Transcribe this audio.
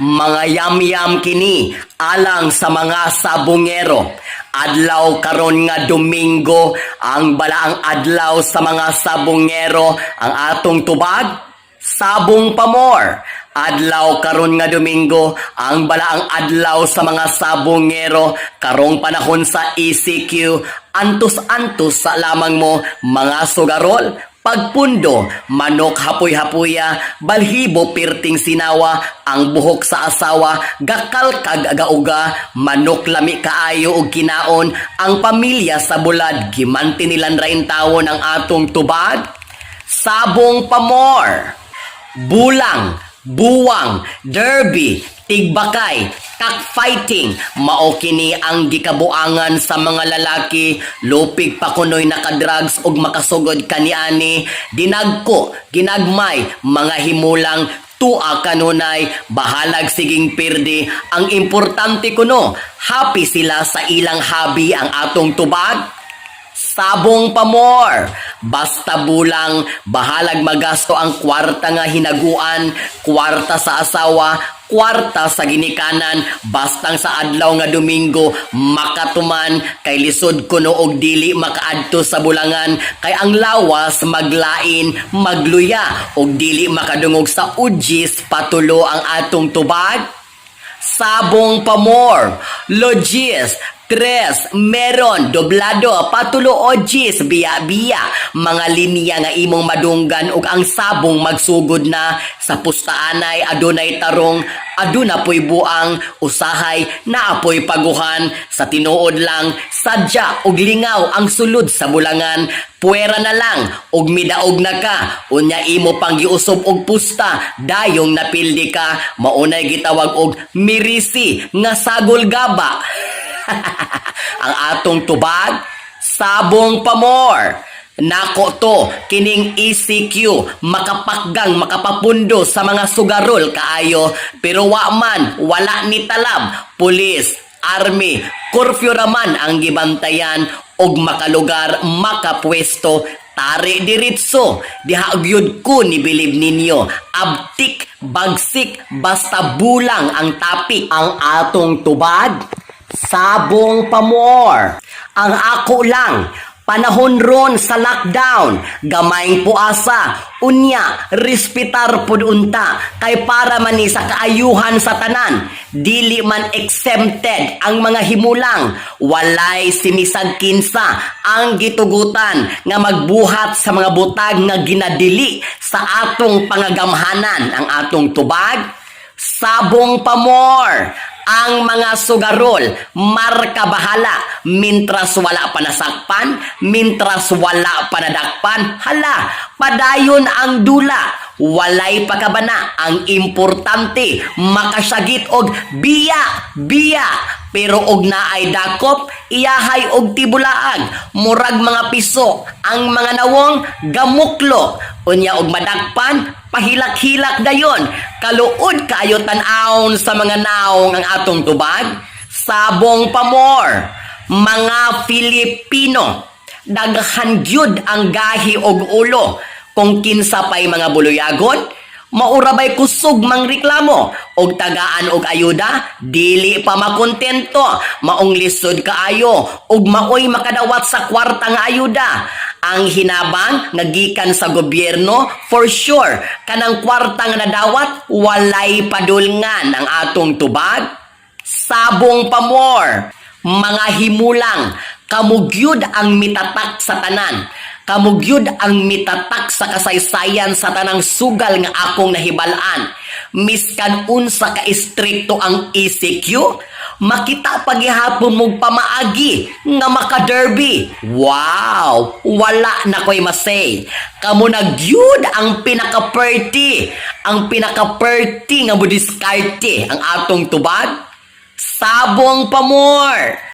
mga yam-yam kini alang sa mga sabungero. Adlaw karon nga Domingo, ang balaang adlaw sa mga sabungero, ang atong tubag, sabong pamor. Adlaw karon nga Domingo, ang balaang adlaw sa mga sabongero, karong panahon sa ECQ, antos-antos sa lamang mo mga sugarol. Pagpundo, manok hapoy-hapuya, balhibo pirting sinawa, ang buhok sa asawa, gakal kag agauga, manok lami kaayo og kinaon, ang pamilya sa bulad, gimanti nilan rain tawon ang atong tubag, sabong pamor, bulang, buwang, derby, tigbakay, cockfighting, mao kini ang gikabuangan sa mga lalaki, lupig pa kunoy nakadrugs og makasugod kaniani, dinagko, ginagmay, mga himulang, tua kanunay, bahalag siging pirdi, ang importante kuno, happy sila sa ilang hobby ang atong tubag, sabong pamor. Basta bulang, bahalag magasto ang kwarta nga hinaguan, kwarta sa asawa, kwarta sa ginikanan, bastang sa adlaw nga Domingo, makatuman, kay lisod kuno og dili makaadto sa bulangan, kay ang lawas maglain, magluya, og dili makadungog sa ujis, patulo ang atong tubag, sabong pamor, logis, tres, meron, doblado, patulo ojis, biya-biya, mga linya nga imong madunggan ug ang sabong magsugod na sa pustaanay adunay tarong, aduna poy buang, usahay naapoy paguhan, sa tinuod lang, sadya og lingaw ang sulod sa bulangan, puwera na lang og midaog na ka, unya imo pang giusob og pusta, dayong napildi ka, maunay gitawag og mirisi nga sagol gaba. Ang atong tubag, sabong pamor. Nako to, kining ECQ, makapakgang, makapapundo sa mga sugarol kaayo, pero wa man, wala ni talab, pulis, army, curfew raman ang gibantayan, og makalugar, makapwesto, tari diritso, dihagyod ko ni bilib ninyo, abtik, bagsik, basta bulang ang tapik, ang atong tubag, sabong pamor. Ang ako lang, panahon ron sa lockdown, gamayng puasa, unya, respitar pud unta, kay para man ni sa kaayuhan sa tanan, dili man exempted ang mga himulang, walay sinisag kinsa ang gitugutan nga magbuhat sa mga butag nga ginadili sa atong pangagamhanan, ang atong tubag, sabong pamor. Ang mga sugarol, marka bahala, mintras wala pa nasakpan, mintras wala pa nadakpan, hala, padayon ang dula, walay pakabana, ang importante, makasagit og biya, biya, pero og naay dakop, iyahay og tibulaag, murag mga piso, ang mga nawong gamuklo, unya og madakpan, pahilak-hilak dayon, kaluod kaayo tan-awon sa mga naong ang atong tubag, sabong pamor, mga Filipino, daghan gyud ang gahi og ulo, kung kinsa pay mga buluyagon, maurabay kusog mang reklamo, og tagaan og ayuda, dili pa makontento, maong lisod kaayo, og maoy makadawat sa kwarta nga ayuda, ang hinabang nagikan sa gobyerno, for sure, kanang kwarta nga nadawat, walay padulngan ang atong tubag, sabong pamor, mga himulang, kamugyud ang mitatak sa tanan, kamugyud ang mitatak sa kasaysayan sa tanang sugal nga akong nahibalaan, miskan unsa ka istrikto ang ECQ, makita pagihapon mong pamaagi nga maka-derby. Wow! Wala na ko'y masay. Kamu nagyud ang pinaka-perty. Ang pinaka-perty nga budiskarte ang atong tubag. Sabong pamor.